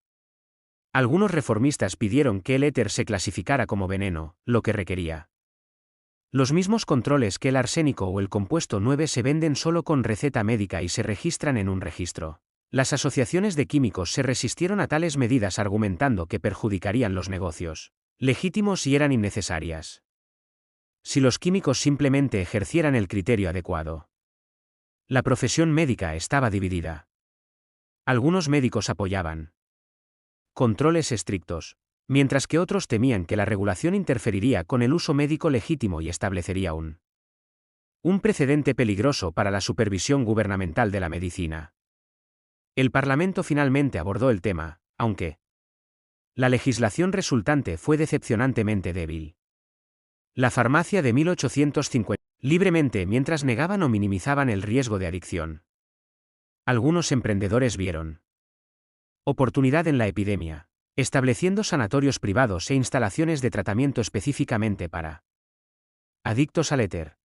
S1: Algunos reformistas pidieron que el éter se clasificara como veneno, lo que requería Los mismos controles que el arsénico o el compuesto 9 se venden solo con receta médica y se registran en un registro. Las asociaciones de químicos se resistieron a tales medidas argumentando que perjudicarían los negocios legítimos y eran innecesarias. Si los químicos simplemente ejercieran el criterio adecuado. La profesión médica estaba dividida. Algunos médicos apoyaban controles estrictos, mientras que otros temían que la regulación interferiría con el uso médico legítimo y establecería un precedente peligroso para la supervisión gubernamental de la medicina. El Parlamento finalmente abordó el tema, aunque la legislación resultante fue decepcionantemente débil. La farmacia de 1850, libremente mientras negaban o minimizaban el riesgo de adicción. Algunos emprendedores vieron oportunidad en la epidemia, estableciendo sanatorios privados e instalaciones de tratamiento específicamente para adictos al éter.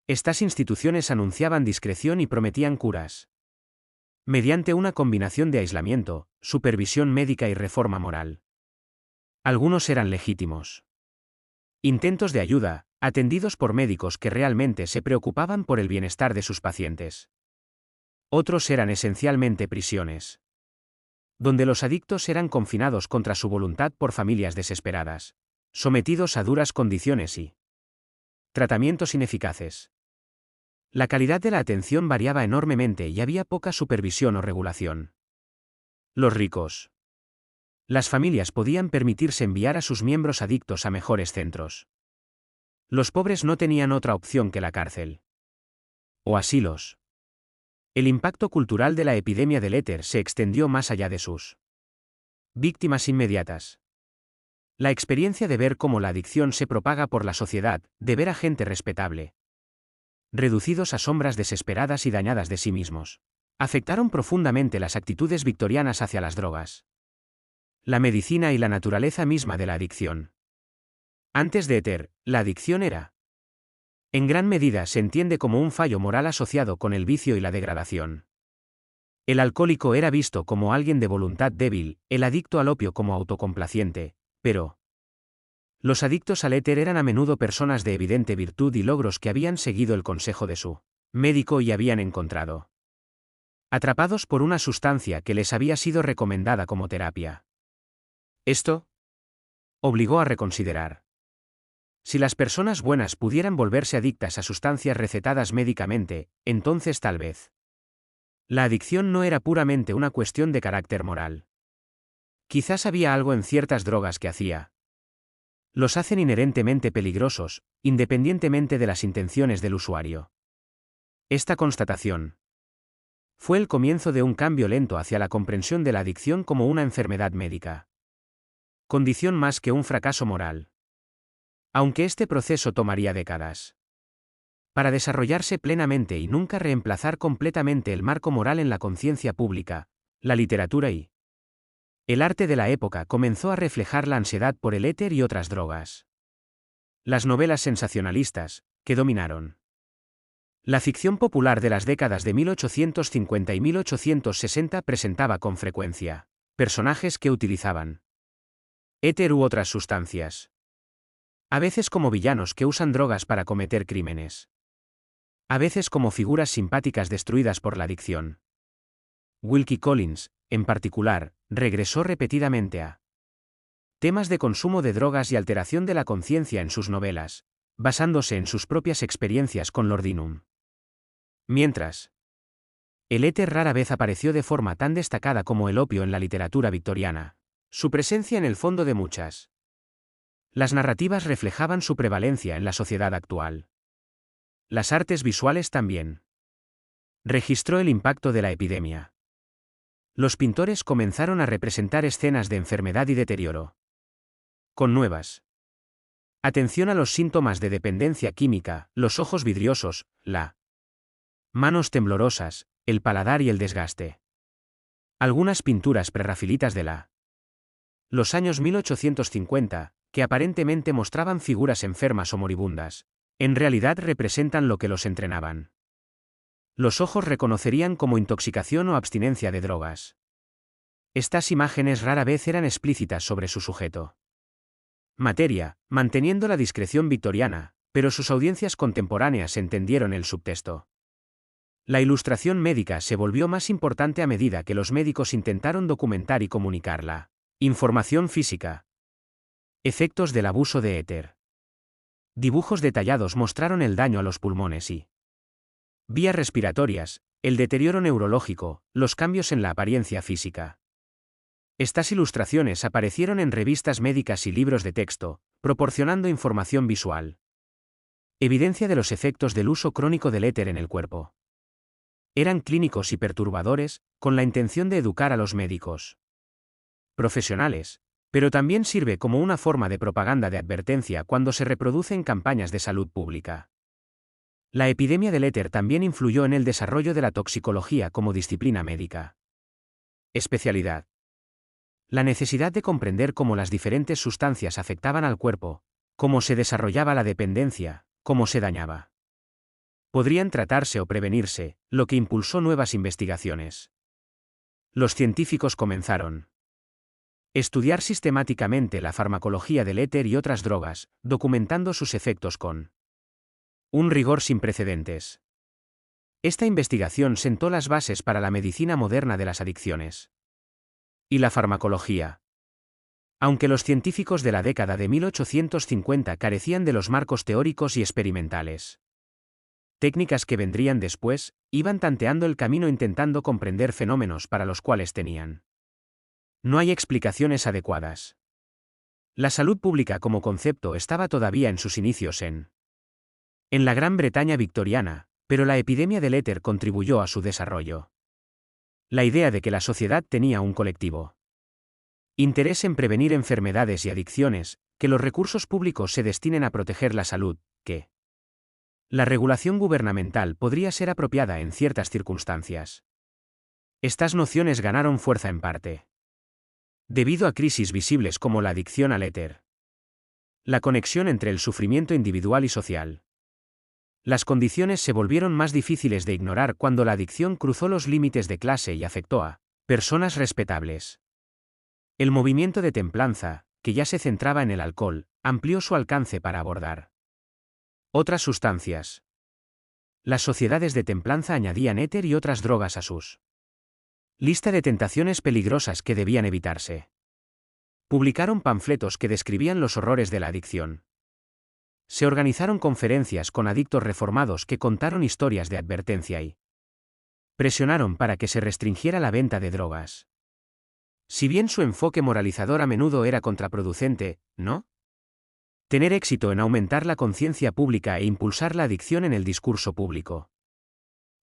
S1: Estas instituciones anunciaban discreción y prometían curas mediante una combinación de aislamiento, supervisión médica y reforma moral. Algunos eran legítimos intentos de ayuda, atendidos por médicos que realmente se preocupaban por el bienestar de sus pacientes. Otros eran esencialmente prisiones, donde los adictos eran confinados contra su voluntad por familias desesperadas, sometidos a duras condiciones y tratamientos ineficaces. La calidad de la atención variaba enormemente y había poca supervisión o regulación. Los ricos. Las familias podían permitirse enviar a sus miembros adictos a mejores centros. Los pobres no tenían otra opción que la cárcel. O asilos. El impacto cultural de la epidemia del éter se extendió más allá de sus víctimas inmediatas. La experiencia de ver cómo la adicción se propaga por la sociedad, de ver a gente respetable, reducidos a sombras desesperadas y dañadas de sí mismos, afectaron profundamente las actitudes victorianas hacia las drogas, la medicina y la naturaleza misma de la adicción. Antes de éter, la adicción era, en gran medida se entiende como un fallo moral asociado con el vicio y la degradación. El alcohólico era visto como alguien de voluntad débil, el adicto al opio como autocomplaciente, pero los adictos al éter eran a menudo personas de evidente virtud y logros que habían seguido el consejo de su médico y habían encontrado atrapados por una sustancia que les había sido recomendada como terapia. Esto obligó a reconsiderar. Si las personas buenas pudieran volverse adictas a sustancias recetadas médicamente, entonces tal vez la adicción no era puramente una cuestión de carácter moral. Quizás había algo en ciertas drogas que los hacen inherentemente peligrosos, independientemente de las intenciones del usuario. Esta constatación fue el comienzo de un cambio lento hacia la comprensión de la adicción como una enfermedad médica. Condición más que un fracaso moral. Aunque este proceso tomaría décadas para desarrollarse plenamente y nunca reemplazar completamente el marco moral en la conciencia pública, la literatura y el arte de la época comenzó a reflejar la ansiedad por el éter y otras drogas. Las novelas sensacionalistas, que dominaron la ficción popular de las décadas de 1850 y 1860 presentaba con frecuencia personajes que utilizaban éter u otras sustancias. A veces como villanos que usan drogas para cometer crímenes. A veces como figuras simpáticas destruidas por la adicción. Wilkie Collins, en particular, regresó repetidamente a temas de consumo de drogas y alteración de la conciencia en sus novelas, basándose en sus propias experiencias con Lordinum. Mientras, el éter rara vez apareció de forma tan destacada como el opio en la literatura victoriana. Su presencia en el fondo de muchas las narrativas reflejaban su prevalencia en la sociedad actual. Las artes visuales también. Registró el impacto de la epidemia. Los pintores comenzaron a representar escenas de enfermedad y deterioro. Con nuevas atención a los síntomas de dependencia química, los ojos vidriosos, la manos temblorosas, el paladar y el desgaste. Algunas pinturas prerrafilitas de los años 1850, que aparentemente mostraban figuras enfermas o moribundas, en realidad representan lo que los entrenaban. Los ojos reconocerían como intoxicación o abstinencia de drogas. Estas imágenes rara vez eran explícitas sobre su sujeto. Materia, manteniendo la discreción victoriana, pero sus audiencias contemporáneas entendieron el subtexto. La ilustración médica se volvió más importante a medida que los médicos intentaron documentar y comunicar la información física. Efectos del abuso de éter. Dibujos detallados mostraron el daño a los pulmones y vías respiratorias, el deterioro neurológico, los cambios en la apariencia física. Estas ilustraciones aparecieron en revistas médicas y libros de texto, proporcionando información visual. Evidencia de los efectos del uso crónico del éter en el cuerpo. Eran clínicos y perturbadores, con la intención de educar a los médicos profesionales, pero también sirve como una forma de propaganda de advertencia cuando se reproducen campañas de salud pública. La epidemia del éter también influyó en el desarrollo de la toxicología como disciplina médica. Especialidad. La necesidad de comprender cómo las diferentes sustancias afectaban al cuerpo, cómo se desarrollaba la dependencia, cómo se dañaba. Podrían tratarse o prevenirse, lo que impulsó nuevas investigaciones. Los científicos comenzaron a estudiar sistemáticamente la farmacología del éter y otras drogas, documentando sus efectos con un rigor sin precedentes. Esta investigación sentó las bases para la medicina moderna de las adicciones. Y la farmacología. Aunque los científicos de la década de 1850 carecían de los marcos teóricos y experimentales, técnicas que vendrían después, iban tanteando el camino intentando comprender fenómenos para los cuales tenían. No hay explicaciones adecuadas. La salud pública como concepto estaba todavía en sus inicios en la Gran Bretaña victoriana, pero la epidemia del éter contribuyó a su desarrollo. La idea de que la sociedad tenía un colectivo interés en prevenir enfermedades y adicciones, que los recursos públicos se destinen a proteger la salud, que la regulación gubernamental podría ser apropiada en ciertas circunstancias. Estas nociones ganaron fuerza en parte debido a crisis visibles como la adicción al éter. La conexión entre el sufrimiento individual y social. Las condiciones se volvieron más difíciles de ignorar cuando la adicción cruzó los límites de clase y afectó a personas respetables. El movimiento de templanza, que ya se centraba en el alcohol, amplió su alcance para abordar otras sustancias. Las sociedades de templanza añadían éter y otras drogas a sus lista de tentaciones peligrosas que debían evitarse. Publicaron panfletos que describían los horrores de la adicción. Se organizaron conferencias con adictos reformados que contaron historias de advertencia y presionaron para que se restringiera la venta de drogas. Si bien su enfoque moralizador a menudo era contraproducente, ¿no? Tener éxito en aumentar la conciencia pública e impulsar la adicción en el discurso público.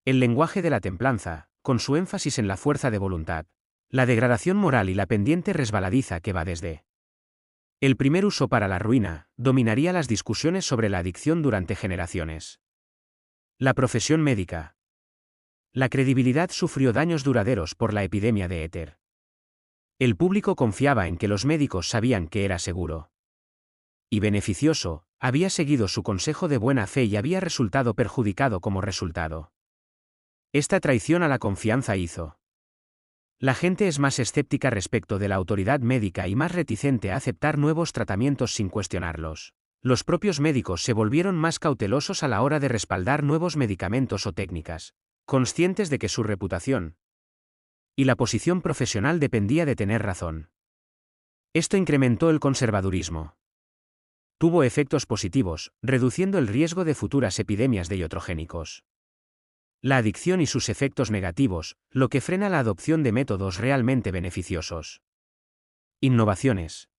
S1: El lenguaje de la templanza, con su énfasis en la fuerza de voluntad, la degradación moral y la pendiente resbaladiza que va desde el primer uso para la ruina, dominaría las discusiones sobre la adicción durante generaciones. La profesión médica. La credibilidad sufrió daños duraderos por la epidemia de éter. El público confiaba en que los médicos sabían que era seguro y beneficioso, había seguido su consejo de buena fe y había resultado perjudicado como resultado. Esta traición a la confianza hizo. La gente es más escéptica respecto de la autoridad médica y más reticente a aceptar nuevos tratamientos sin cuestionarlos. Los propios médicos se volvieron más cautelosos a la hora de respaldar nuevos medicamentos o técnicas, conscientes de que su reputación y la posición profesional dependía de tener razón. Esto incrementó el conservadurismo. Tuvo efectos positivos, reduciendo el riesgo de futuras epidemias de iatrogénicos. La adicción y sus efectos negativos, lo que frena la adopción de métodos realmente beneficiosos. Innovaciones.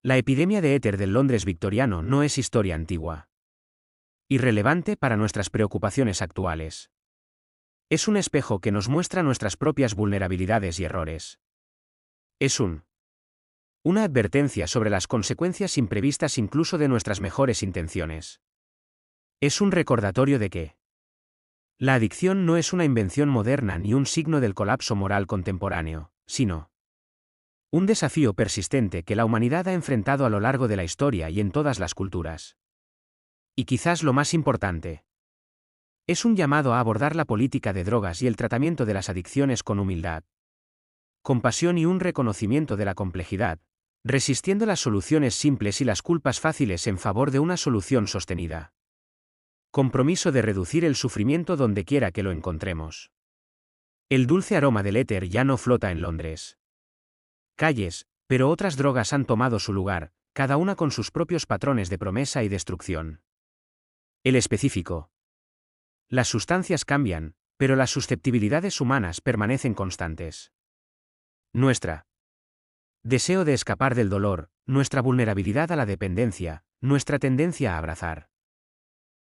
S1: La epidemia de éter del Londres victoriano no es historia antigua. Irrelevante para nuestras preocupaciones actuales. Es un espejo que nos muestra nuestras propias vulnerabilidades y errores. Es una advertencia sobre las consecuencias imprevistas incluso de nuestras mejores intenciones. Es un recordatorio de que la adicción no es una invención moderna ni un signo del colapso moral contemporáneo, sino un desafío persistente que la humanidad ha enfrentado a lo largo de la historia y en todas las culturas. Y quizás lo más importante, es un llamado a abordar la política de drogas y el tratamiento de las adicciones con humildad, compasión y un reconocimiento de la complejidad, resistiendo las soluciones simples y las culpas fáciles en favor de una solución sostenida. Compromiso de reducir el sufrimiento donde quiera que lo encontremos. El dulce aroma del éter ya no flota en Londres. Calles, pero otras drogas han tomado su lugar, cada una con sus propios patrones de promesa y destrucción. El específico. Las sustancias cambian, pero las susceptibilidades humanas permanecen constantes. Nuestra deseo de escapar del dolor, nuestra vulnerabilidad a la dependencia, nuestra tendencia a abrazar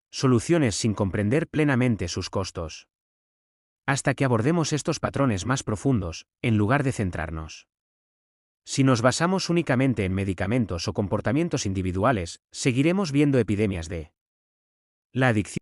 S1: soluciones sin comprender plenamente sus costos. Hasta que abordemos estos patrones más profundos, en lugar de centrarnos. Si nos basamos únicamente en medicamentos o comportamientos individuales, seguiremos viendo epidemias de la adicción.